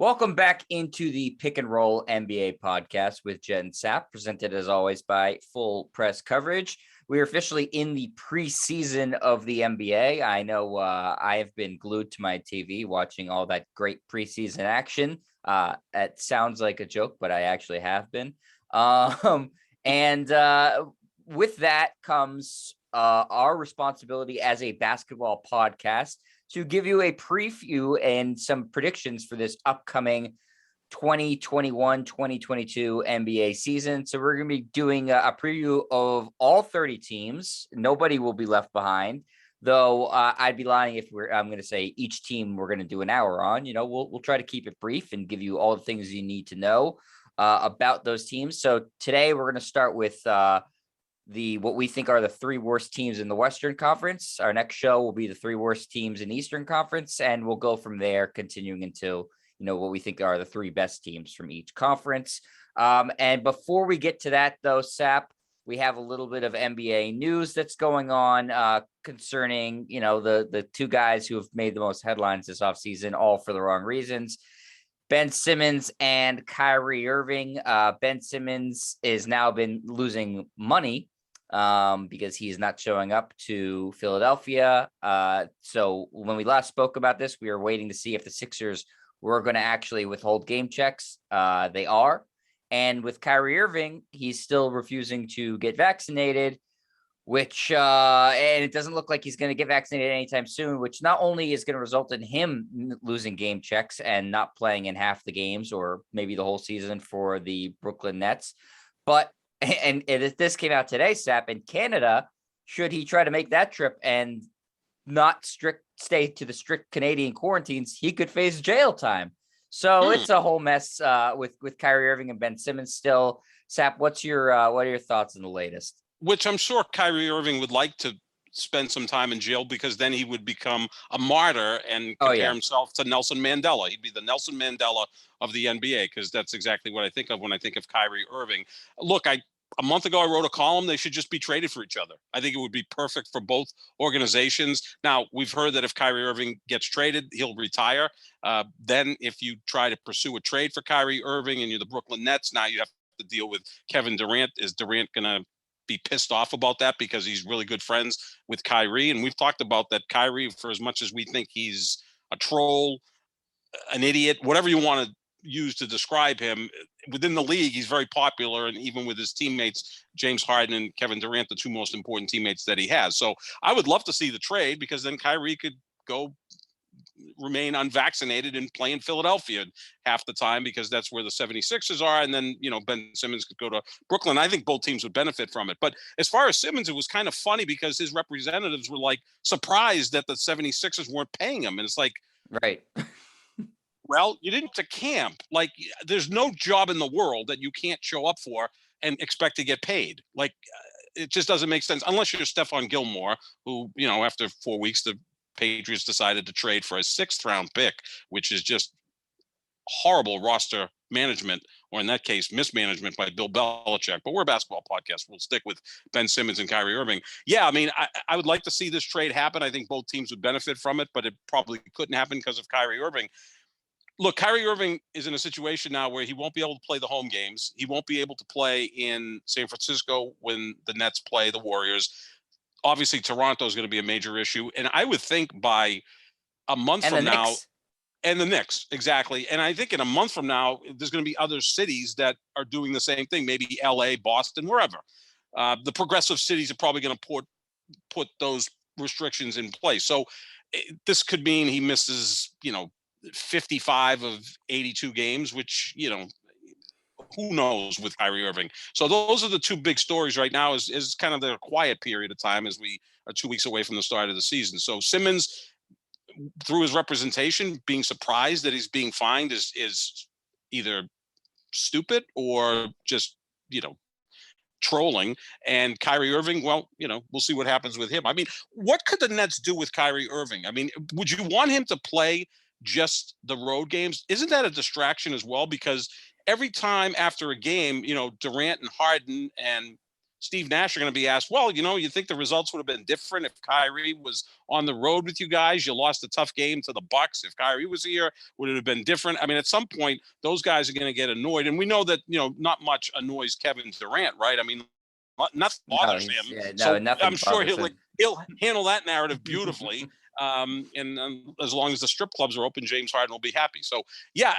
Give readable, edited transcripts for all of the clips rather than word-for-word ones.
Welcome back into the Pick and Roll NBA podcast with Jet and Sap, presented as always by Full Press Coverage. We are officially in the preseason of the NBA. I know I have been glued to my TV watching all that great preseason action. It sounds like a joke, but I actually have been. And with that comes our responsibility as a basketball podcast to give you a preview and some predictions for this upcoming 2021-2022 NBA season. So we're going to be doing a preview of all 30 teams. Nobody will be left behind, though I'd be lying if I'm going to say each team we're going to do an hour on. We'll try to keep it brief and give you all the things you need to know about those teams. So today we're going to start with what we think are the three worst teams in the Western Conference. Our next show will be the three worst teams in Eastern Conference, and we'll go from there, continuing until what we think are the three best teams from each conference. And before we get to that, though, Sap, we have a little bit of NBA news that's going on concerning the two guys who have made the most headlines this offseason, all for the wrong reasons. Ben Simmons and Kyrie Irving. Ben Simmons has now been losing money because he's not showing up to Philadelphia. So when we last spoke about this, we were waiting to see if the Sixers were going to actually withhold game checks. They are. And with Kyrie Irving, he's still refusing to get vaccinated, which and it doesn't look like he's going to get vaccinated anytime soon, which not only is going to result in him losing game checks and not playing in half the games or maybe the whole season for the Brooklyn Nets, but and if this came out today, Sap, in Canada, should he try to make that trip and not stay to the strict Canadian quarantines, he could face jail time. So it's a whole mess with Kyrie Irving and Ben Simmons still. Sap, what are your thoughts on the latest? Which I'm sure Kyrie Irving would like to spend some time in jail, because then he would become a martyr and compare himself to Nelson Mandela. He'd be the Nelson Mandela of the NBA, because that's exactly what I think of when I think of Kyrie Irving. Look, a month ago, I wrote a column. They should just be traded for each other. I think it would be perfect for both organizations. Now, we've heard that if Kyrie Irving gets traded, he'll retire. Then if you try to pursue a trade for Kyrie Irving and you're the Brooklyn Nets, now you have to deal with Kevin Durant. Is Durant going to be pissed off about that because he's really good friends with Kyrie? And we've talked about that Kyrie, for as much as we think he's a troll, an idiot, whatever you want to use to describe him, within the league, he's very popular. And even with his teammates, James Harden and Kevin Durant, the two most important teammates that he has. So I would love to see the trade, because then Kyrie could go remain unvaccinated and play in Philadelphia half the time, because that's where the 76ers are. And then, Ben Simmons could go to Brooklyn. I think both teams would benefit from it. But as far as Simmons, it was kind of funny because his representatives were like surprised that the 76ers weren't paying him. And it's like, right. Well, you didn't to camp. Like, there's no job in the world that you can't show up for and expect to get paid. Like, it just doesn't make sense unless you're Stephon Gilmore, who, after 4 weeks, the Patriots decided to trade for a 6th round pick, which is just horrible roster management, or in that case, mismanagement by Bill Belichick. But we're a basketball podcast. We'll stick with Ben Simmons and Kyrie Irving. Yeah, I mean, I would like to see this trade happen. I think both teams would benefit from it, but it probably couldn't happen because of Kyrie Irving. Look, Kyrie Irving is in a situation now where he won't be able to play the home games. He won't be able to play in San Francisco when the Nets play the Warriors. Obviously, Toronto is going to be a major issue. And I would think by a month from now, and the Knicks, exactly. And I think in a month from now, there's going to be other cities that are doing the same thing, maybe LA, Boston, wherever. The progressive cities are probably going to put those restrictions in place. So this could mean he misses, 55 of 82 games, which, who knows with Kyrie Irving. So those are the two big stories right now, is kind of the quiet period of time as we are 2 weeks away from the start of the season. So Simmons, through his representation, being surprised that he's being fined is either stupid or just, trolling. And Kyrie Irving, well, we'll see what happens with him. I mean, what could the Nets do with Kyrie Irving? I mean, would you want him to play just the road games? Isn't that a distraction as well? Because every time after a game, Durant and Harden and Steve Nash are going to be asked, well, you think the results would have been different if Kyrie was on the road with you guys? You lost a tough game to the Bucks. If Kyrie was here, would it have been different? I mean, at some point, those guys are going to get annoyed. And we know that, not much annoys Kevin Durant, right? I mean, nothing bothers him. Yeah, no, So nothing I'm sure bothers him. he'll handle that narrative beautifully. And as long as the strip clubs are open, James Harden will be happy. So, yeah,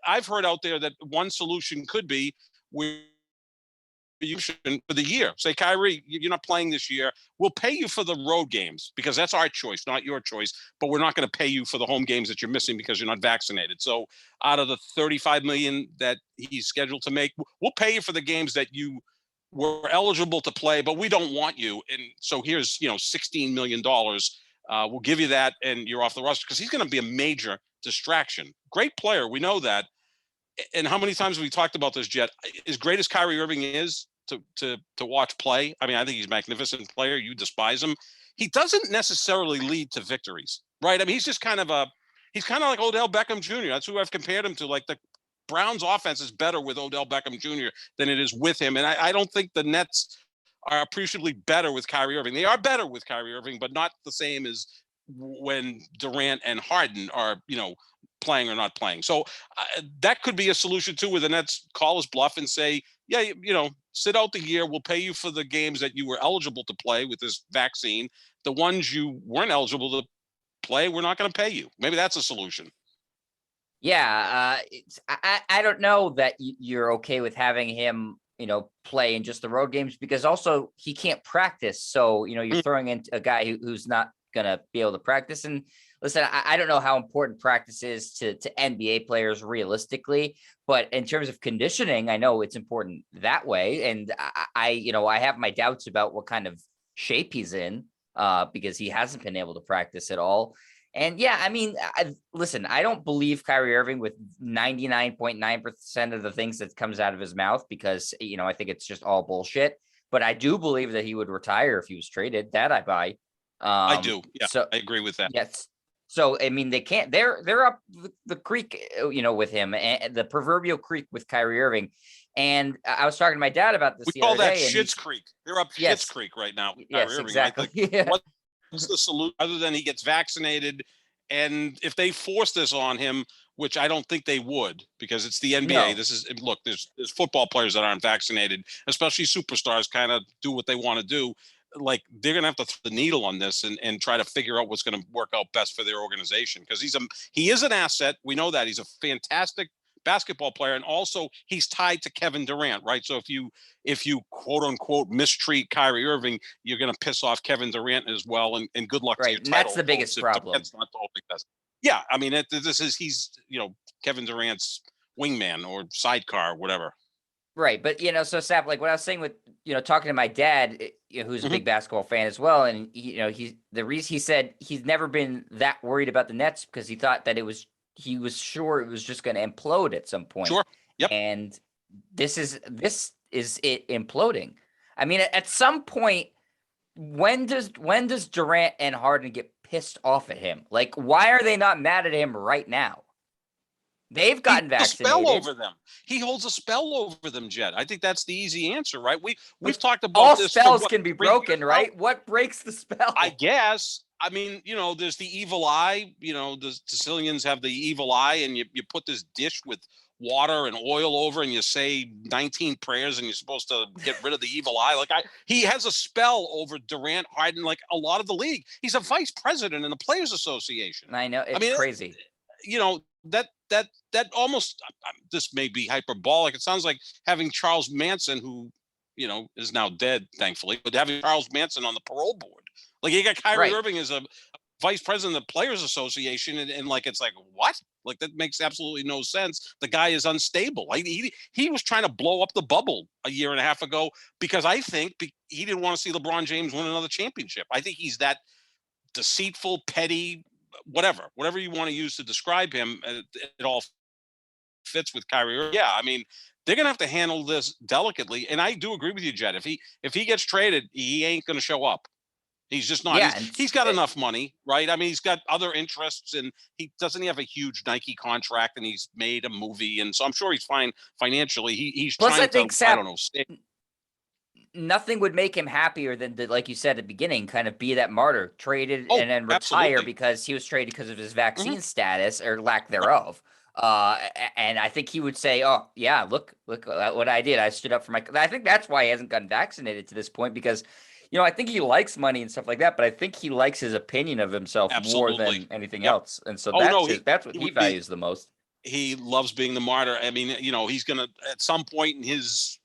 I've heard out there that one solution could be where you should for the year. Say, Kyrie, you're not playing this year. We'll pay you for the road games because that's our choice, not your choice. But we're not going to pay you for the home games that you're missing because you're not vaccinated. So out of the $35 million that he's scheduled to make, we'll pay you for the games that you were eligible to play, but we don't want you. And so here's, $16 million. We'll give you that, and you're off the roster because he's going to be a major distraction. Great player, we know that. And how many times have we talked about this, Jet? As great as Kyrie Irving is to watch play, I mean, I think he's a magnificent player. You despise him. He doesn't necessarily lead to victories, right? I mean, he's just kind of like Odell Beckham Jr. That's who I've compared him to. Like, the Browns offense is better with Odell Beckham Jr. than it is with him. And I don't think the Nets are appreciably better with Kyrie Irving. They are better with Kyrie Irving, but not the same as when Durant and Harden are, playing or not playing. So that could be a solution too, where the Nets call his bluff and say, yeah, sit out the year. We'll pay you for the games that you were eligible to play with this vaccine. The ones you weren't eligible to play, we're not going to pay you. Maybe that's a solution. Yeah. I don't know that you're okay with having him, play in just the road games because also he can't practice. So, you're throwing in a guy who's not going to be able to practice. And listen, I don't know how important practice is to NBA players realistically, but in terms of conditioning, I know it's important that way. And I have my doubts about what kind of shape he's in because he hasn't been able to practice at all. And yeah, I mean, listen, I don't believe Kyrie Irving with 99.9% of the things that comes out of his mouth because, I think it's just all bullshit. But I do believe that he would retire if he was traded. That I buy. I do. Yeah, so, I agree with that. Yes. So, I mean, they can't, they're up the creek, with him, and the proverbial creek with Kyrie Irving. And I was talking to my dad about this. We call that Schitt's Creek. They're up Yes. Schitt's Creek right now. Yes, Irving, exactly. Right? Like, what's the solution other than he gets vaccinated? And if they force this on him, which I don't think they would, because it's the NBA. No. There's football players that aren't vaccinated, especially superstars, kind of do what they want to do. Like, they're going to have to throw the needle on this and try to figure out what's going to work out best for their organization. Because he is an asset. We know that he's a fantastic basketball player. And also he's tied to Kevin Durant, right? So if you quote unquote mistreat Kyrie Irving, you're going to piss off Kevin Durant as well. And good luck to your title. That's the biggest problem. Yeah. I mean, he's Kevin Durant's wingman or sidecar, or whatever. Right. But, so Sap, like what I was saying with, talking to my dad, who's a big basketball fan as well. And, the reason he said he's never been that worried about the Nets because he thought that he was sure it was just going to implode at some point. Sure. Yep. And this is it imploding. I mean, at some point, when does Durant and Harden get pissed off at him? Like, why are they not mad at him right now? They've gotten vaccinated. Spell over them. He holds a spell over them, Jet. I think that's the easy answer, right? We've talked about all this. Spells can be broken, right? What breaks the spell? I guess. I mean, there's the evil eye. The Sicilians have the evil eye, and you put this dish with water and oil over, and you say 19 prayers, and you're supposed to get rid of the evil eye. Like, he has a spell over Durant, Harden, like a lot of the league. He's a vice president in the Players Association. I know, it's crazy. That almost, this may be hyperbolic. It sounds like having Charles Manson, who, is now dead, thankfully, but having Charles Manson on the parole board. Like, you got Kyrie Irving as a vice president of the Players Association, and like, it's like, what? Like, that makes absolutely no sense. The guy is unstable. Like, he was trying to blow up the bubble a year and a half ago because I think he didn't want to see LeBron James win another championship. I think he's that deceitful, petty, whatever you want to use to describe him. It all fits with Kyrie. Yeah, I mean, they're gonna have to handle this delicately. And I do agree with you, Jed. If he gets traded, he ain't gonna show up. He's just not. Yeah, he's got enough money, right? I mean, he's got other interests, and he have a huge Nike contract, and he's made a movie, and so I'm sure he's fine financially. He's plus, trying I don't know. nothing would make him happier than to, like you said at the beginning, kind of be that martyr, traded Oh, and then retire absolutely. because he was traded because of his Hmm. vaccine status or lack Right. thereof. And I think he would say, "Oh yeah, look what I did. I stood up for my." I think that's why he hasn't gotten vaccinated to this point because, I think he likes money and stuff like that, but I think he likes his opinion of himself more Absolutely. than anything Yep. else, and so Oh no, that's what he he would be. values the most. He loves being the martyr. I mean, he's gonna at some point in his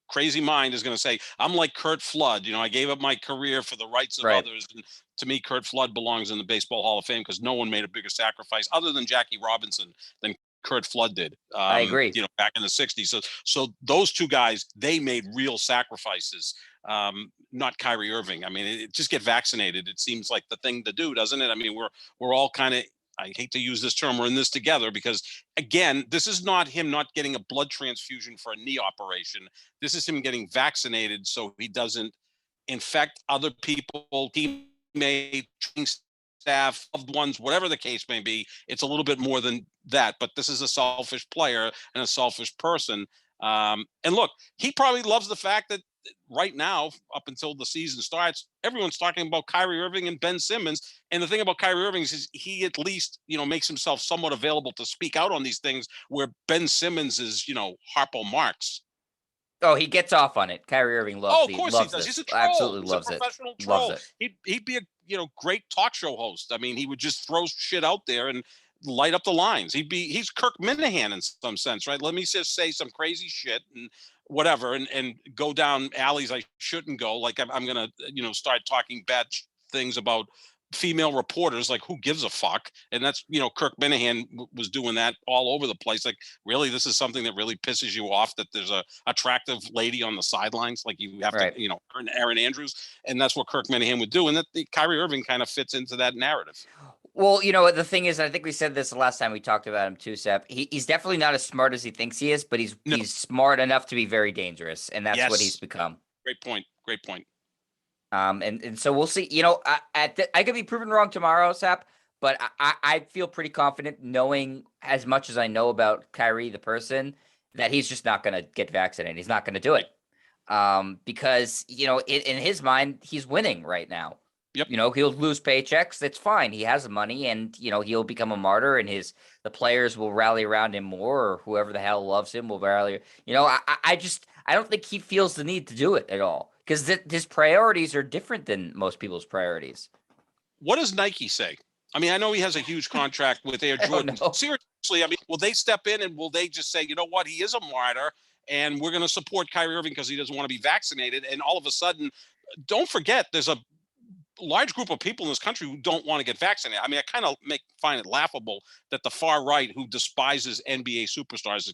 crazy mind is going to say, I'm like Kurt Flood. I gave up my career for the rights of Right. others. And to me, Kurt Flood belongs in the Baseball Hall of Fame because no one made a bigger sacrifice other than Jackie Robinson than Kurt Flood did, I agree. back in the 60s. So those two guys, they made real sacrifices. Not Kyrie Irving. I mean, just get vaccinated. It seems like the thing to do, doesn't it? I mean, we're all kind of, I hate to use this term, we're in this together because, again, this is not him not getting a blood transfusion for a knee operation. This is him getting vaccinated so he doesn't infect other people, teammates, staff, loved ones, whatever the case may be. It's a little bit more than that, but this is a selfish player and a selfish person. And look, he probably loves the fact that right now, up until the season starts, everyone's talking about Kyrie Irving and Ben Simmons. And the thing about Kyrie Irving is he at least, makes himself somewhat available to speak out on these things where Ben Simmons is, Harpo Marx. Oh, he gets off on it. Kyrie Irving Oh, of course he loves does. He's this. a troll. Absolutely He's a loves it. professional Loves troll. it. He'd be a great talk show host. I mean, he would just throw shit out there and light up the lines. He's Kirk Minahan in some sense, right? Let me just say some crazy shit and whatever, and go down alleys I shouldn't go. Like I'm gonna start talking bad things about female reporters. Like who gives a fuck? And that's Kirk Minahan was doing that all over the place. Like really, this is something that really pisses you off that there's a attractive lady on the sidelines. Like you have to Right. Aaron Andrews, and that's what Kirk Minahan would do. And that Kyrie Irving kind of fits into that narrative. Well, the thing is, I think we said this the last time we talked about him too, Sep. He's definitely not as smart as he thinks he is, but he's No. he's smart enough to be very dangerous, and that's what he's Yes. become. Great point. Great point. And so we'll see. I could be proven wrong tomorrow, Sap, but I feel pretty confident knowing as much as I know about Kyrie the person that he's just not going to get vaccinated. He's not going to do it. Because in his mind, he's winning right now. Yep. He'll lose paychecks. That's fine. He has money, and he'll become a martyr, and the players will rally around him more, or whoever the hell loves him will rally. I don't think he feels the need to do it at all because his priorities are different than most people's priorities. What does Nike say? I mean, I know he has a huge contract with Air Jordan. Seriously, I mean, will they step in and will they just say, you know what, he is a martyr, and we're going to support Kyrie Irving because he doesn't want to be vaccinated? And all of a sudden, don't forget, there's a large group of people in this country who don't want to get vaccinated. I mean, I kind of find it laughable that the far right, who despises NBA superstars,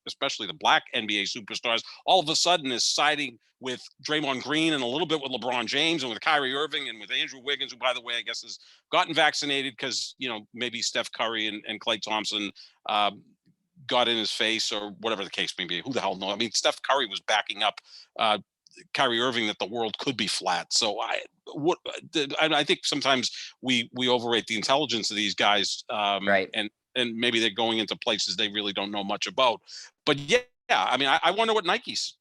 especially the black NBA superstars, all of a sudden is siding with Draymond Green and a little bit with LeBron James and with Kyrie Irving and with Andrew Wiggins, who, by the way, I guess has gotten vaccinated because, maybe Steph Curry and Klay Thompson got in his face or whatever the case may be. Who the hell knows? I mean, Steph Curry was backing up Kyrie Irving that the world could be flat. So I think sometimes we overrate the intelligence of these guys, Right. and maybe they're going into places they really don't know much about. But yeah, I mean, I wonder what Nike's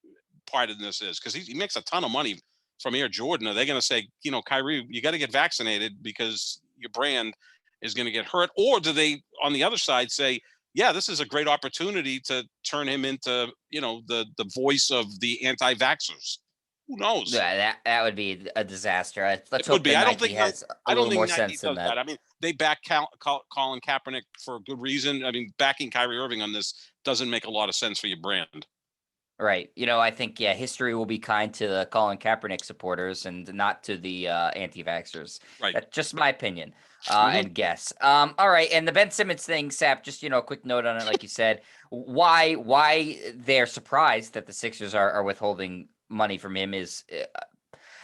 part in this is because he makes a ton of money from Air Jordan. Are they going to say, Kyrie, you got to get vaccinated because your brand is going to get hurt? Or do they, on the other side, say, yeah, this is a great opportunity to turn him into, the voice of the anti-vaxxers? Who knows? Yeah, that would be a disaster. Let's It would hope be. that I don't Nike think has a I don't little more think Nike sense than does that. that. I mean, they back Colin Kaepernick for a good reason. I mean, backing Kyrie Irving on this doesn't make a lot of sense for your brand. Right. I think, history will be kind to the Colin Kaepernick supporters and not to the anti-vaxxers. Right. That's just my opinion Mhm. and guess. All right. And the Ben Simmons thing, Sap, just, a quick note on it. Like you said, why they're surprised that the Sixers are withholding money from him is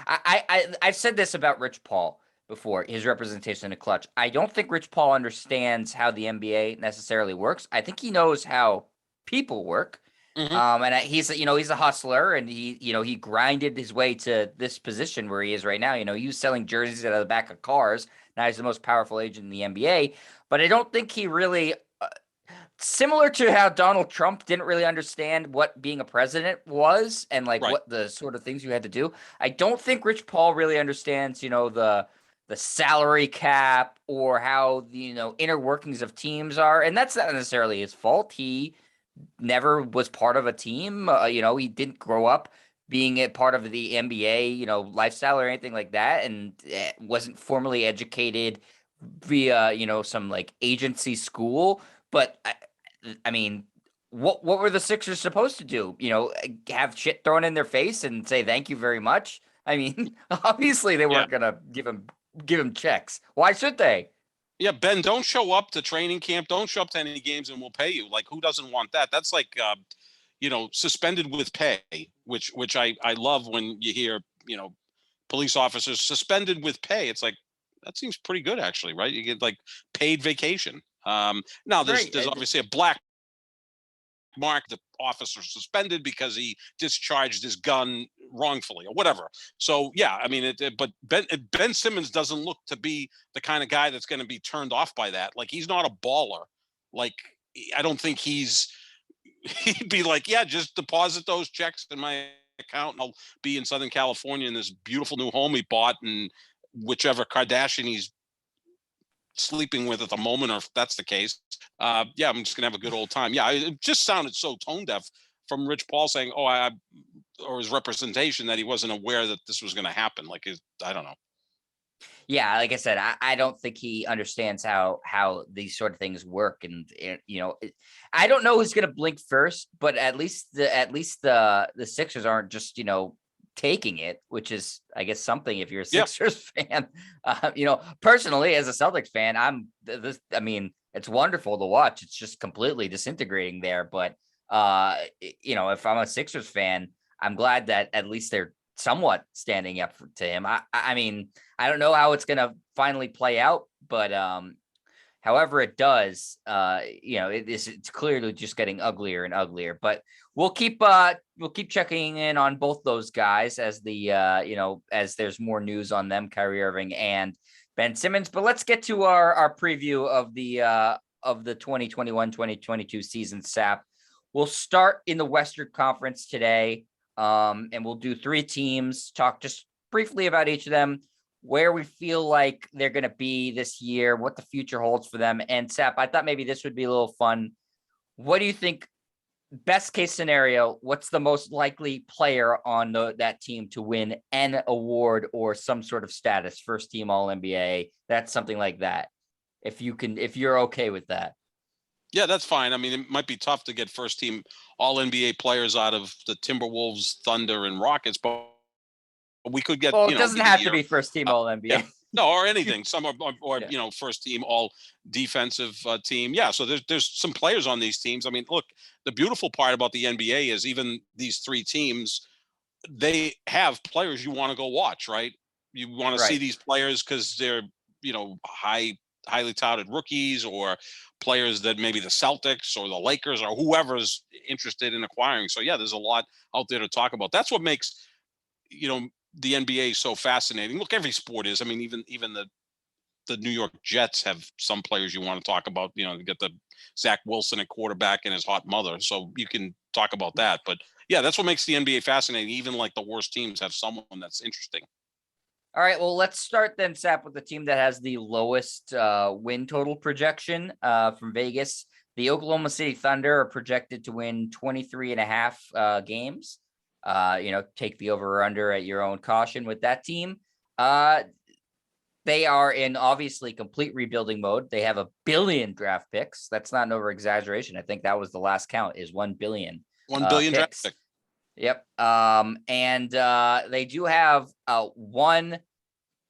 I've said this about Rich Paul before, his representation in the clutch. I don't think Rich Paul understands how the NBA necessarily works. I think he knows how people work. Mhm. And he's a hustler, and he grinded his way to this position where he is right now. He was selling jerseys out of the back of cars. Now he's the most powerful agent in the NBA. But I don't think he really similar to how Donald Trump didn't really understand what being a president was and like Right. what the sort of things you had to do. I don't think Rich Paul really understands, the salary cap or how the, inner workings of teams are. And that's not necessarily his fault. He never was part of a team. He didn't grow up being a part of the NBA, lifestyle or anything like that, and wasn't formally educated via, some like agency school. But I mean, what were the Sixers supposed to do? Have shit thrown in their face and say thank you very much? I mean, obviously they Yeah. weren't gonna give him checks. Why should they? Yeah, Ben, don't show up to training camp. Don't show up to any games, and we'll pay you. Like, who doesn't want that? That's like, suspended with pay, which I love when you hear, police officers suspended with pay. It's like that seems pretty good, actually, right? You get like paid vacation. Now there's Right. there's obviously a black mark. The officer suspended because he discharged his gun wrongfully or whatever. So yeah, I mean, but Ben Simmons doesn't look to be the kind of guy that's going to be turned off by that. Like he's not a baller. Like I don't think he'd be like, yeah, just deposit those checks in my account and I'll be in Southern California in this beautiful new home he bought and whichever Kardashian he's sleeping with at the moment, or if that's the case, yeah, I'm just gonna have a good old time. Yeah, it just sounded so tone deaf from Rich Paul saying, "Oh, or his representation that he wasn't aware that this was going to happen." Like, I don't know. Yeah, like I said, I don't think he understands how these sort of things work, and I don't know who's gonna blink first, but at least the Sixers aren't just taking it, which is I guess something if you're a Yeah, Sixers fan. Personally as a Celtics fan, this. I mean, it's wonderful to watch. It's just completely disintegrating there, but if I'm a Sixers fan, I'm glad that at least they're somewhat standing up to him. I mean, I don't know how it's going to finally play out, but however it does, it's clearly just getting uglier and uglier. But we'll keep checking in on both those guys as as there's more news on them, Kyrie Irving and Ben Simmons. But let's get to our preview of the 2021-2022 season, Sap. We'll start in the Western Conference today. And we'll do 3 teams, talk just briefly about each of them, where we feel like they're going to be this year, what the future holds for them. And Sap, I thought maybe this would be a little fun. What do you think? Best case scenario, what's the most likely player on that team to win an award or some sort of status, first team All NBA? That's something like that. If you're okay with that. yeah, that's fine. I mean, it might be tough to get first team All NBA players out of the Timberwolves, Thunder, and Rockets, but we could get, Well, it doesn't have to be first team All yeah, NBA. no, or anything. Some or Yeah. first team all defensive team. Yeah, so there's some players on these teams. I mean, look, the beautiful part about the NBA is even these 3 teams, they have players you want to go watch, right? You want to see Right. these players because they're highly touted rookies or players that maybe the Celtics or the Lakers or whoever's interested in acquiring. So yeah, there's a lot out there to talk about. That's what makes the NBA is so fascinating. Look, every sport is. I mean, even the New York Jets have some players you want to talk about. You get the Zach Wilson at quarterback and his hot mother, so you can talk about that. But yeah, that's what makes the NBA fascinating. Even like the worst teams have someone that's interesting. All right, well, let's start then, Sap, with the team that has the lowest win total projection from Vegas. The Oklahoma City Thunder are projected to win 23 and a half games. Take the over or under at your own caution with that team. They are in obviously complete rebuilding mode. They have 1 billion draft picks. That's not an over exaggeration. I think that was the last count is 1 billion 1 billion draft picks. pick. Yep. And they do have one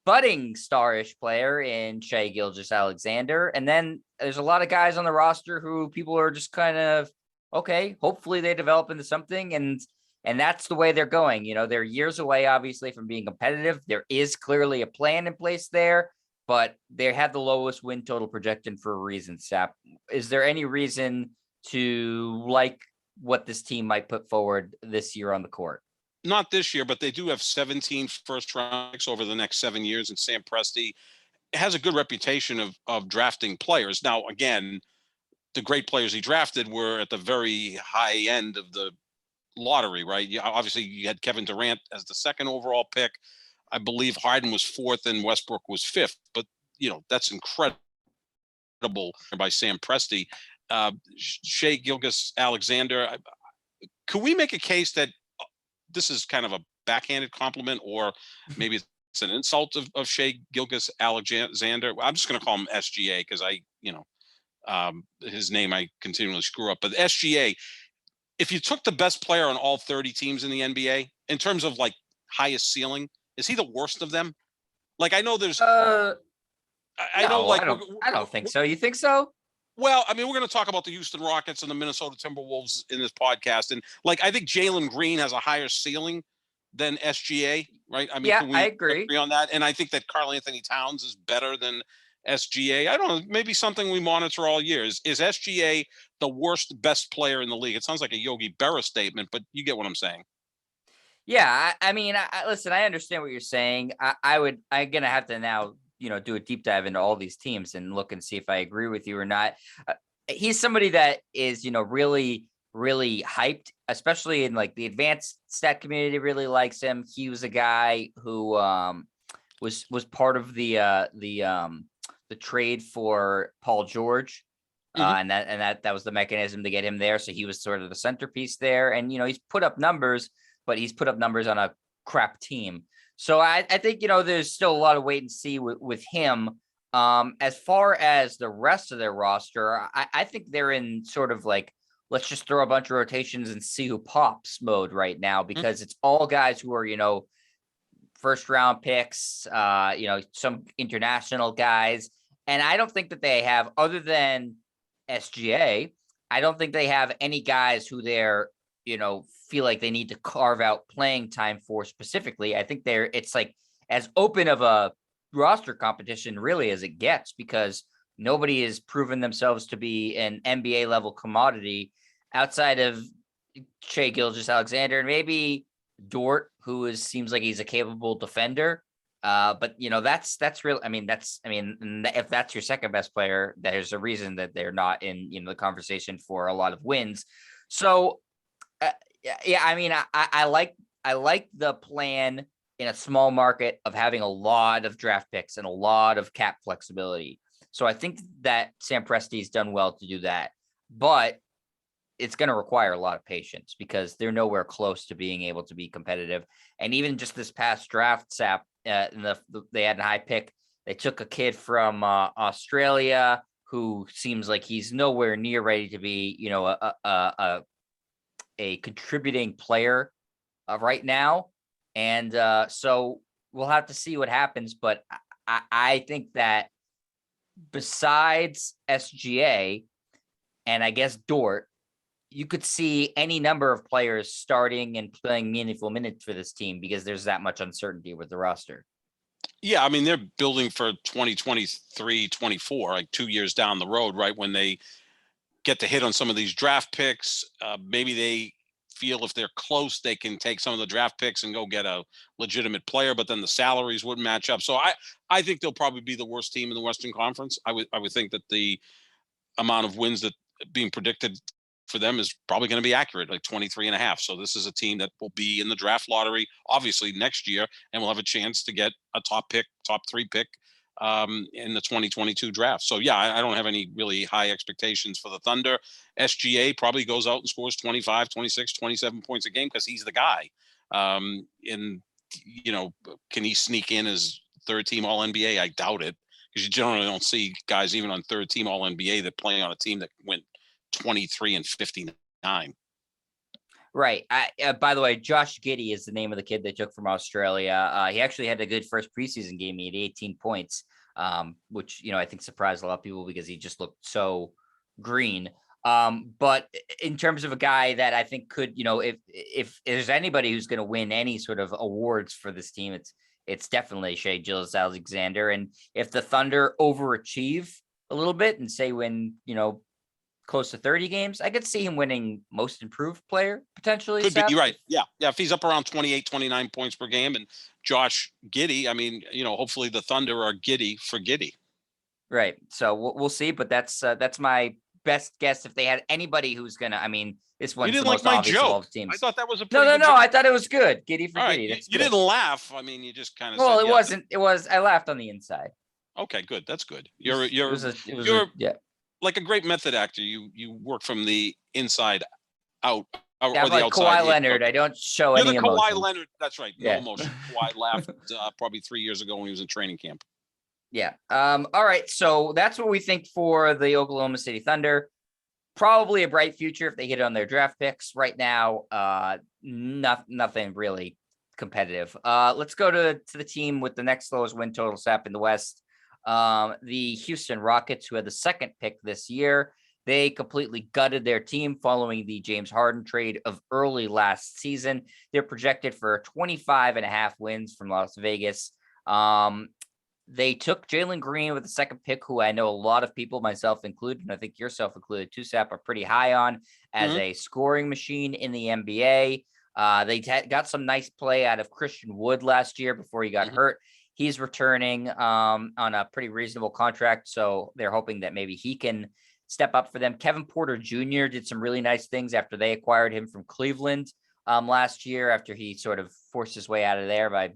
budding starish player in Shai Gilgeous-Alexander. And then there's a lot of guys on the roster who people are just kind of, okay, hopefully they develop into something. And that's the way they're going. They're years away, obviously, from being competitive. There is clearly a plan in place there, but they have the lowest win total projection for a reason, Sap. Is there any reason to like what this team might put forward this year on the court? Not this year, but they do have 17 first round picks over the next 7 years, and Sam Presti has a good reputation of drafting players. Now, again, the great players he drafted were at the very high end of the lottery, right? Obviously, you had Kevin Durant as the second overall pick. I believe Harden was fourth and Westbrook was fifth. But, that's incredible by Sam Presti. Shea Gilgeous-Alexander. Could we make a case that this is kind of a backhanded compliment, or maybe it's an insult of Shea Gilgeous-Alexander? I'm just going to call him SGA because his name I continually screw up. But SGA, if you took the best player on all 30 teams in the NBA in terms of like highest ceiling, is he the worst of them? Like, I know there's, I know, No, like, I don't think so. You think so? well, I mean, we're going to talk about the Houston Rockets and the Minnesota Timberwolves in this podcast, and like, I think Jalen Green has a higher ceiling than SGA, right? I mean, Yeah, can I we agree. agree on that? And I think that Karl Anthony Towns is better than SGA. I don't know, maybe something we monitor all year. Is SGA the worst, best player in the league? It sounds like a Yogi Berra statement, but you get what I'm saying. Yeah, I mean, listen, I understand what you're saying. I'm gonna have to now, do a deep dive into all these teams and look and see if I agree with you or not. He's somebody that is, really, really hyped, especially in like the advanced stat community. Really likes him. He was a guy who was part of the trade for Paul George. Mhm. And that was the mechanism to get him there. So he was sort of the centerpiece there. And he's put up numbers, but he's put up numbers on a crap team. So I think there's still a lot of wait and see with him. As far as the rest of their roster, I think they're in sort of like, let's just throw a bunch of rotations and see who pops mode right now, because it's all guys who are first round picks, some international guys. And I don't think that they have, other than SGA, I don't think they have any guys who they're, feel like they need to carve out playing time for specifically. I think it's like as open of a roster competition really as it gets, because nobody has proven themselves to be an NBA level commodity outside of Shea Gilgeous-Alexander and maybe Dort, who seems like he's a capable defender. But that's real. If that's your second best player, there's a reason that they're not in the conversation for a lot of wins. So yeah, I mean, I like the plan in a small market of having a lot of draft picks and a lot of cap flexibility. So I think that Sam Presti's done well to do that, but it's going to require a lot of patience because they're nowhere close to being able to be competitive. And even just this past draft, Sap, they had a high pick. They took a kid from Australia who seems like he's nowhere near ready to be, a contributing player right now. And so we'll have to see what happens. But I think that besides SGA and I guess Dort, you could see any number of players starting and playing meaningful minutes for this team because there's that much uncertainty with the roster. Yeah, I mean, they're building for 2023, 24, like 2 years down the road, right? When they get to hit on some of these draft picks, maybe they feel if they're close, they can take some of the draft picks and go get a legitimate player, but then the salaries wouldn't match up. So I think they'll probably be the worst team in the Western Conference. I would think that the amount of wins that being predicted for them is probably going to be accurate, like 23 and a half. So this is a team that will be in the draft lottery, obviously next year, and will have a chance to get a top 3 pick in the 2022 draft. So yeah, I don't have any really high expectations for the Thunder. SGA probably goes out and scores 25, 26, 27 points a game because he's the guy. And can he sneak in as third team All NBA? I doubt it, because you generally don't see guys even on third team All NBA that playing on a team that went 23 and 59. Right. By the way, Josh Giddey is the name of the kid they took from Australia. He actually had a good first preseason game. He had 18 points, which, I think surprised a lot of people because he just looked so green. But in terms of a guy that I think could, if there's anybody who's going to win any sort of awards for this team, it's definitely Shea Gilgeous-Alexander. And if the Thunder overachieve a little bit and say win, close to 30 games, I could see him winning most improved player potentially. Could be right. Yeah. If he's up around 28, 29 points per game, and Josh Giddey, I mean, hopefully the Thunder are giddy for Giddey. Right. So we'll see, but that's my best guess if they had anybody who's gonna. I mean, this You one's the didn't like most my obvious of all joke. the teams. I thought that was a No, pretty no, good no. joke. I thought it was good. Giddy for All right, giddy. you, That's you good. didn't laugh. I mean, you just kind of Well, said, it yeah. wasn't. It was. I laughed on the inside. Okay, good. That's good. It was a. Yeah. Like a great method actor. You work from the inside out Yeah, or I'm the like outside Kawhi in. Leonard. I Okay. don't show You're the any Kawhi emotion. Leonard. That's right. No Yeah. emotion. Kawhi laughed probably 3 years ago when he was in training camp. Yeah. All right. So that's what we think for the Oklahoma City Thunder. Probably a bright future if they hit on their draft picks. Right now, nothing really competitive. Let's go to the team with the next lowest win total, Sap, in the West. The Houston Rockets, who had the second pick this year. They completely gutted their team following the James Harden trade of early last season. They're projected for 25.5 wins from Las Vegas. They took Jalen Green with the second pick, who I know a lot of people, myself included, and I think yourself included too, Sap, are pretty high on as a scoring machine in the NBA. They got some nice play out of Christian Wood last year before he got hurt. He's returning on a pretty reasonable contract, so they're hoping that maybe he can step up for them. Kevin Porter Jr. did some really nice things after they acquired him from Cleveland last year, after he sort of forced his way out of there by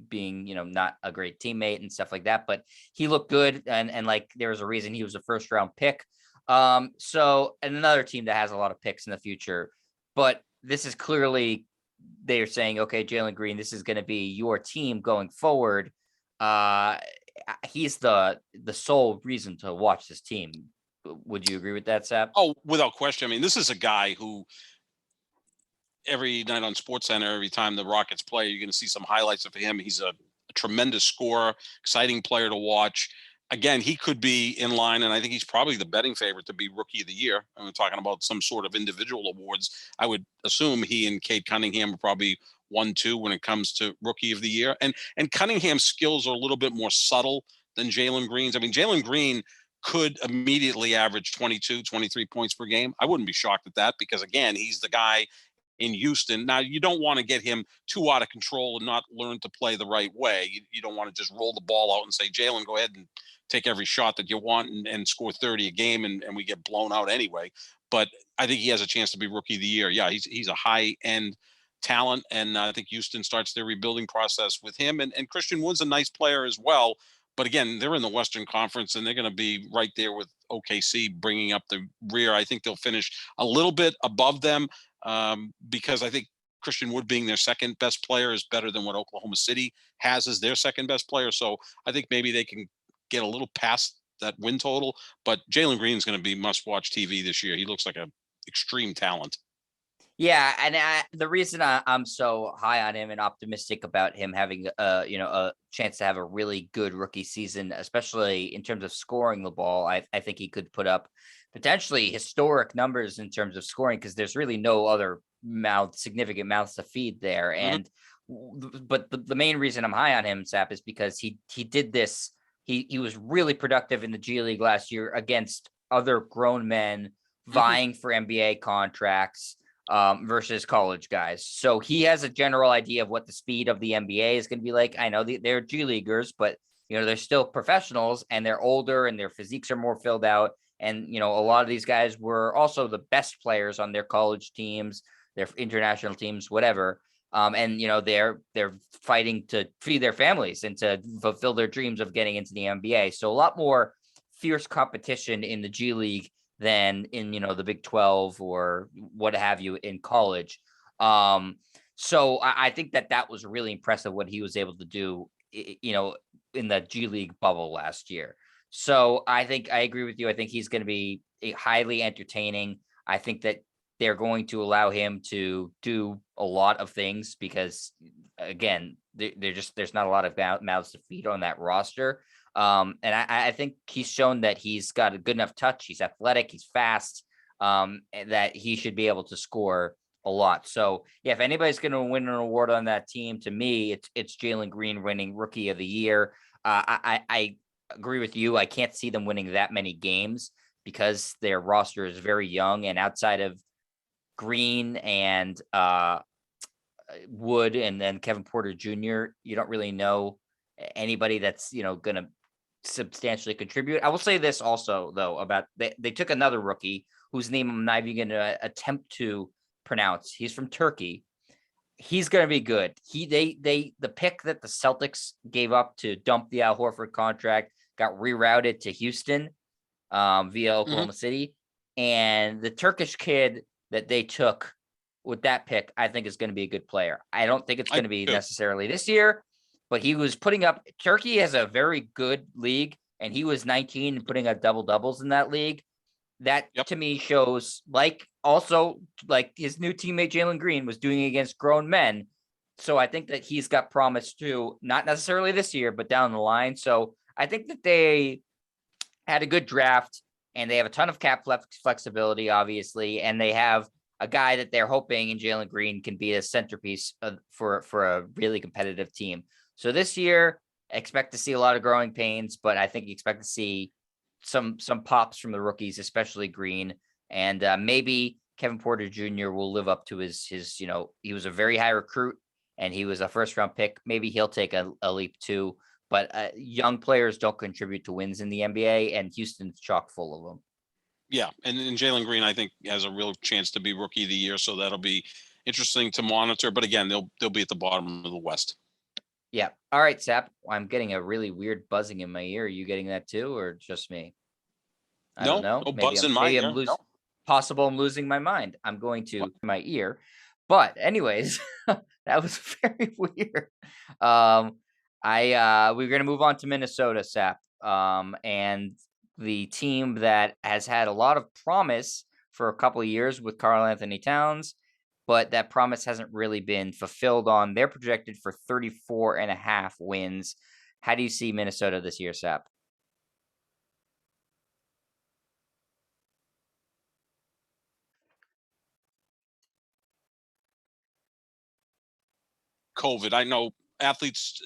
being, not a great teammate and stuff like that, but he looked good. And like, there was a reason he was a first round pick. So, and another team that has a lot of picks in the future, but this is clearly, they're saying, okay, Jalen Green, this is going to be your team going forward. He's the sole reason to watch this team. Would you agree with that, Sap? Oh, without question. I mean, this is a guy who every night on SportsCenter, every time the Rockets play, you're going to see some highlights of him. He's a tremendous scorer, exciting player to watch. Again, he could be in line, and I think he's probably the betting favorite to be Rookie of the Year. I'm talking about some sort of individual awards. I would assume he and Cade Cunningham are probably 1-2 when it comes to Rookie of the Year. And Cunningham's skills are a little bit more subtle than Jalen Green's. I mean, Jalen Green could immediately average 22, 23 points per game. I wouldn't be shocked at that because, again, he's the guy in Houston. Now, you don't want to get him too out of control and not learn to play the right way. You don't want to just roll the ball out and say, Jalen, go ahead and take every shot that you want and score 30 a game and we get blown out anyway. But I think he has a chance to be Rookie of the Year. Yeah, he's a high-end talent, and I think Houston starts their rebuilding process with him. And Christian Wood's a nice player as well. But again, they're in the Western Conference, and they're going to be right there with OKC bringing up the rear. I think they'll finish a little bit above them because I think Christian Wood being their second best player is better than what Oklahoma City has as their second best player. So I think maybe they can get a little past that win total. But Jalen Green is going to be must-watch TV this year. He looks like an extreme talent. Yeah, and the reason I'm so high on him and optimistic about him having a chance to have a really good rookie season, especially in terms of scoring the ball, I think he could put up potentially historic numbers in terms of scoring because there's really no other significant mouths to feed there. And but the main reason I'm high on him, Sap, is because he did this. He was really productive in the G League last year against other grown men vying for NBA contracts. Versus college guys. So he has a general idea of what the speed of the NBA is going to be like. I know they're G Leaguers, but they're still professionals and they're older and their physiques are more filled out. And a lot of these guys were also the best players on their college teams, their international teams, whatever. And they're fighting to feed their families and to fulfill their dreams of getting into the NBA. So a lot more fierce competition in the G League than in the Big 12 or what have you in college. So I think that was really impressive what he was able to do in the G League bubble last year. So I think I agree with you. I think he's going to be highly entertaining. I think that they're going to allow him to do a lot of things because again, there's not a lot of mouths to feed on that roster. And I think he's shown that he's got a good enough touch. He's athletic, he's fast, that he should be able to score a lot. So yeah, if anybody's going to win an award on that team, to me, it's Jalen Green winning Rookie of the Year. I agree with you. I can't see them winning that many games because their roster is very young, and outside of Green and Wood and then Kevin Porter Jr., you don't really know anybody that's going to substantially contribute. I will say this also, though, about they took another rookie whose name I'm not even going to attempt to pronounce. He's from Turkey. He's going to be good. The pick that the Celtics gave up to dump the Al Horford contract got rerouted to Houston via Oklahoma City. And the Turkish kid that they took with that pick, I think is going to be a good player. I don't think it's going to be necessarily this year, but he was putting up. Turkey has a very good league, and he was 19 and putting up double doubles in that league. That to me shows also his new teammate Jalen Green was doing against grown men. So I think that he's got promise too, not necessarily this year, but down the line. So I think that they had a good draft, and they have a ton of cap flexibility, obviously, and they have a guy that they're hoping in Jalen Green can be a centerpiece for a really competitive team. So this year, expect to see a lot of growing pains, but I think you expect to see some pops from the rookies, especially Green, and maybe Kevin Porter Jr. will live up to his he was a very high recruit and he was a first round pick. Maybe he'll take a leap too. But young players don't contribute to wins in the NBA, and Houston's chock full of them. Yeah, and Jalen Green, I think, has a real chance to be Rookie of the Year, so that'll be interesting to monitor. But again, they'll be at the bottom of the West. Yeah. All right, Sap. I'm getting a really weird buzzing in my ear. Are you getting that too, or just me? I don't know. No buzz in my ear. Possible I'm losing my mind. I'm going to my ear. But anyways, that was very weird. We're going to move on to Minnesota, Sap. And the team that has had a lot of promise for a couple of years with Karl Anthony Towns, but that promise hasn't really been fulfilled on. They're projected for 34.5 wins. How do you see Minnesota this year, Sap? COVID. I know athletes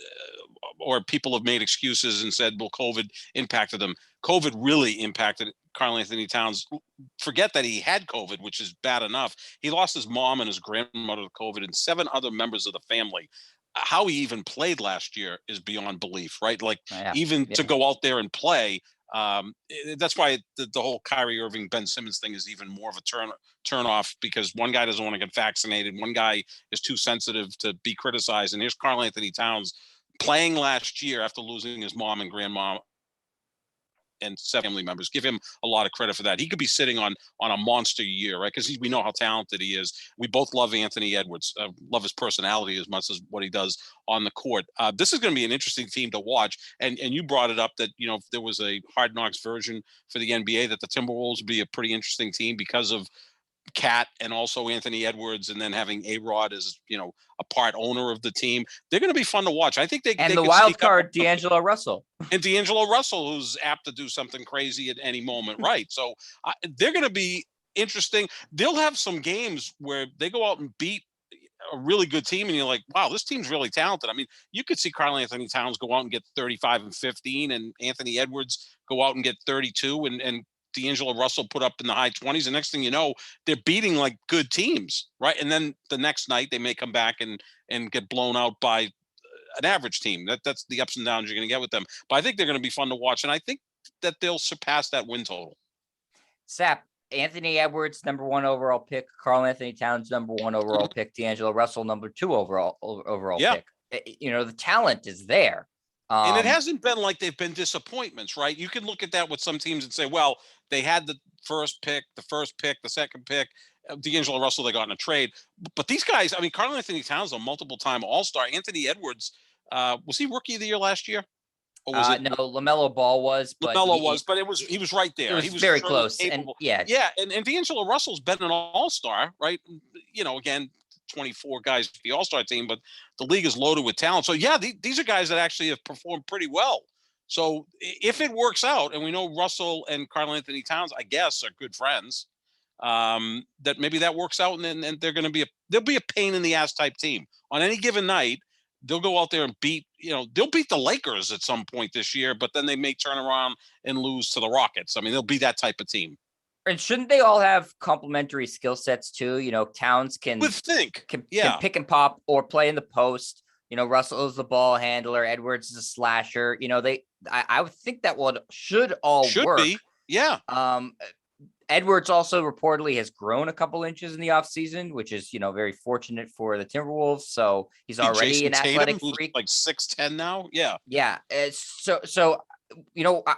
or people have made excuses and said, well, COVID impacted them. COVID really impacted Karl Anthony Towns. Forget that he had COVID, which is bad enough. He lost his mom and his grandmother to COVID and 7 other members of the family. How he even played last year is beyond belief, right? To go out there and play. That's why the whole Kyrie Irving, Ben Simmons thing is even more of a turn off, because one guy doesn't want to get vaccinated. One guy is too sensitive to be criticized. And here's Karl Anthony Towns playing last year after losing his mom and grandma and 7 family members. Give him a lot of credit for that. He could be sitting on a monster year, right? Because we know how talented he is. We both love Anthony Edwards, love his personality as much as what he does on the court. This is going to be an interesting team to watch. And you brought it up that, if there was a Hard Knocks version for the NBA, that the Timberwolves would be a pretty interesting team because of Cat and also Anthony Edwards, and then having A-Rod as a part owner of the team. They're going to be fun to watch. I think they the wild card D'Angelo Russell, who's apt to do something crazy at any moment, right? So they're going to be interesting. They'll have some games where they go out and beat a really good team, and you're like, wow, this team's really talented. I mean, you could see Karl Anthony Towns go out and get 35 and 15, and Anthony Edwards go out and get 32, and D'Angelo Russell put up in the high 20s. The next thing you know, they're beating like good teams, right? And then the next night they may come back and get blown out by an average team. That's the ups and downs you're going to get with them. But I think they're going to be fun to watch, and I think that they'll surpass that win total. Sap, Anthony Edwards, number 1 overall pick. Karl Anthony Towns, number 1 overall pick. D'Angelo Russell, number 2 overall pick. The talent is there. And it hasn't been like they've been disappointments, right? You can look at that with some teams and say, well, they had the first pick, the second pick, D'Angelo Russell, they got in a trade. But these guys, I mean, Karl Anthony Towns, a multiple-time All-Star. Anthony Edwards, was he Rookie of the Year last year? Or was it? No, LaMelo Ball was. But he was right there. He was very close. And and D'Angelo Russell's been an All-Star, right? Again, 24 guys for the All-Star team, but the league is loaded with talent. So these are guys that actually have performed pretty well. So if it works out, and we know Russell and Karl Anthony Towns, I guess, are good friends, that maybe that works out, and they're going to they'll be a pain in the ass type team on any given night. They'll go out there and they'll beat the Lakers at some point this year, but then they may turn around and lose to the Rockets. I mean, they'll be that type of team. And shouldn't they all have complementary skill sets too? Towns can pick and pop or play in the post. Russell is the ball handler. Edwards is a slasher. I would think that should all Should work. be. Yeah. Edwards also reportedly has grown a couple inches in the offseason, which is, very fortunate for the Timberwolves. So he's already Jason an athletic Tatum, freak. who's like 6'10" now. Yeah. Yeah. So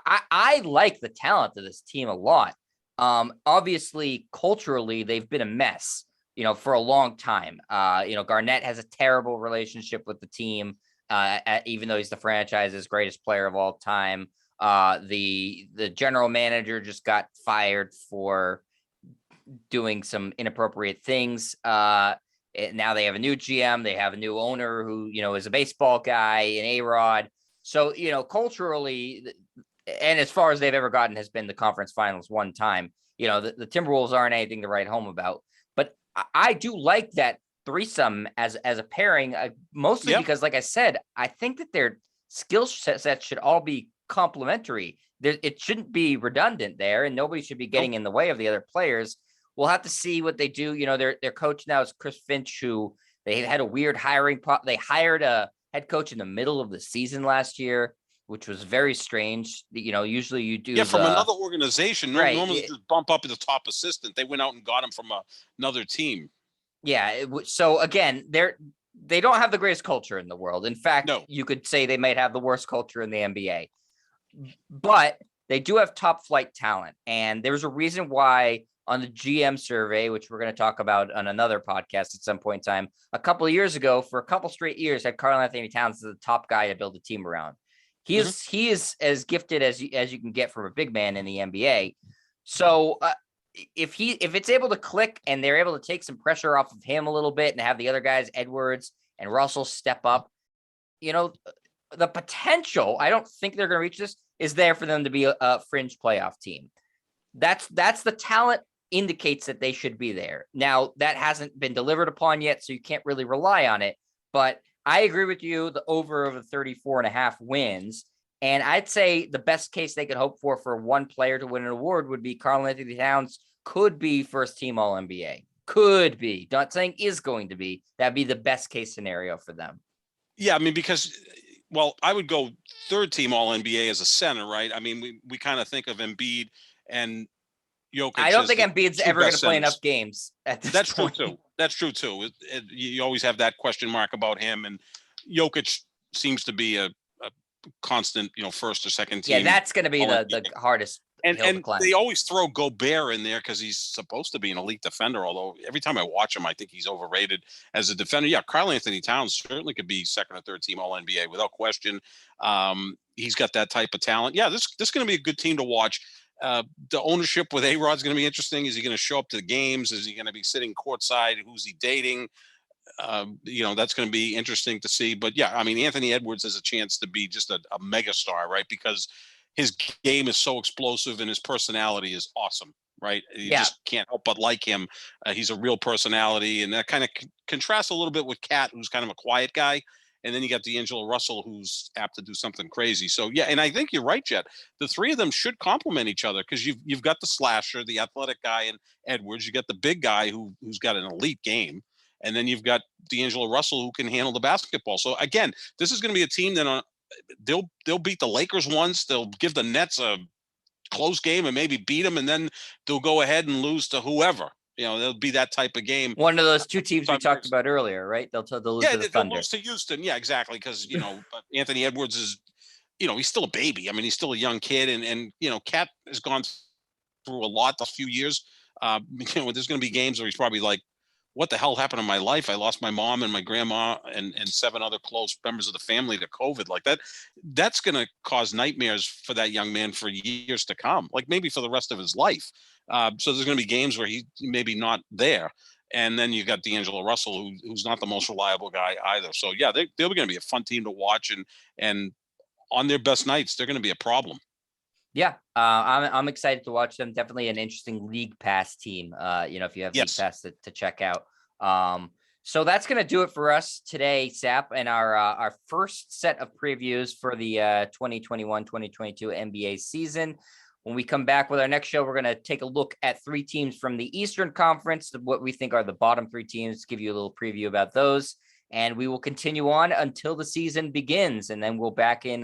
I like the talent of this team a lot. Obviously, culturally, they've been a mess, for a long time. Garnett has a terrible relationship with the team, even though he's the franchise's greatest player of all time. The general manager just got fired for doing some inappropriate things. Now they have a new GM. They have a new owner who, is a baseball guy, an A-Rod. So, culturally, and as far as they've ever gotten has been the conference finals one time. The Timberwolves aren't anything to write home about. But I do like that threesome as a pairing, mostly because, like I said, I think that their skill sets should all be complementary. It shouldn't be redundant there, and nobody should be getting in the way of the other players. We'll have to see what they do. Their coach now is Chris Finch, who they had a weird hiring. They hired a head coach in the middle of the season last year, which was very strange. Usually you do. Yeah, from another organization. Right. Normally just bump up as the top assistant. They went out and got him from another team. Yeah. So again, they don't have the greatest culture in the world. In fact, you could say they might have the worst culture in the NBA. But they do have top flight talent. And there's a reason why on the GM survey, which we're going to talk about on another podcast at some point in time, a couple of years ago, for a couple straight years, had Karl-Anthony Towns as the top guy to build a team around. He is as gifted as you can get from a big man in the NBA. So if it's able to click and they're able to take some pressure off of him a little bit and have the other guys, Edwards and Russell, step up, the potential, I don't think they're going to reach this, is there for them to be a fringe playoff team. That's the talent indicates that they should be there. Now, that hasn't been delivered upon yet, so you can't really rely on it. But I agree with you, the over of the 34.5 wins. And I'd say the best case they could hope for one player to win an award would be Karl-Anthony Towns could be first team All-NBA. Could be. Not saying is going to be. That'd be the best case scenario for them. Yeah, I mean, because, I would go third team All-NBA as a center, right? I mean, we kind of think of Embiid and Jokic. I don't think Embiid's ever going to play enough games at this point. That's true too. You always have that question mark about him, and Jokic seems to be a constant, first or second team. Yeah, that's going to be the hardest. And they always throw Gobert in there because he's supposed to be an elite defender. Although every time I watch him, I think he's overrated as a defender. Yeah, Karl-Anthony Towns certainly could be second or third team All-NBA without question. He's got that type of talent. Yeah, this is going to be a good team to watch. The ownership with A-Rod is going to be interesting. Is he going to show up to the games? Is he going to be sitting courtside? Who's he dating? That's going to be interesting to see. But yeah, I mean, Anthony Edwards has a chance to be just a mega star, right? Because his game is so explosive and his personality is awesome, right? You just can't help but like him. He's a real personality, and that kind of contrasts a little bit with Cat, who's kind of a quiet guy. And then you got D'Angelo Russell, who's apt to do something crazy. So, yeah, and I think you're right, Jet. The three of them should complement each other because you've got the slasher, the athletic guy in Edwards. You got the big guy who's got an elite game. And then you've got D'Angelo Russell, who can handle the basketball. So, again, this is going to be a team that they'll beat the Lakers once. They'll give the Nets a close game and maybe beat them, and then they'll go ahead and lose to whoever. They'll be that type of game. One of those two teams we talked about earlier, right? They'll lose to the Thunder. They'll lose to Houston. Yeah, exactly. Because, Anthony Edwards is, he's still a baby. I mean, he's still a young kid. And Cat has gone through a lot the few years. There's going to be games where he's probably like, what the hell happened in my life? I lost my mom and my grandma and 7 other close members of the family to COVID. Like that's going to cause nightmares for that young man for years to come, like maybe for the rest of his life. So there's going to be games where he maybe not there. And then you got D'Angelo Russell, who's not the most reliable guy either. So yeah, they're going to be a fun team to watch, and on their best nights, they're going to be a problem. Yeah, I'm excited to watch them. Definitely an interesting League Pass team. If you have League Pass to check out. So that's going to do it for us today, Sap, and our first set of previews for the 2021-2022 NBA season. When we come back with our next show, we're going to take a look at 3 teams from the Eastern Conference, what we think are the bottom 3 teams, give you a little preview about those. and we will continue on until the season begins, and then we'll back in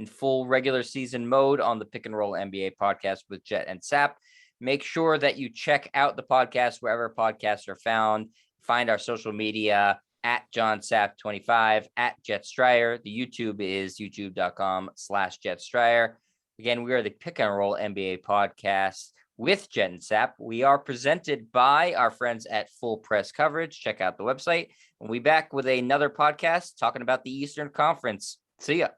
full regular season mode on the Pick and Roll NBA podcast with Jet and Sap. Make sure that you check out the podcast wherever podcasts are found. Find our social media at John Sap 25, at Jet Stryer. The YouTube is youtube.com/Jet Stryer. Again, we are the Pick and Roll NBA podcast with Jet and Sap. We are presented by our friends at Full Press Coverage. Check out the website. We'll be back with another podcast talking about the Eastern Conference. See ya.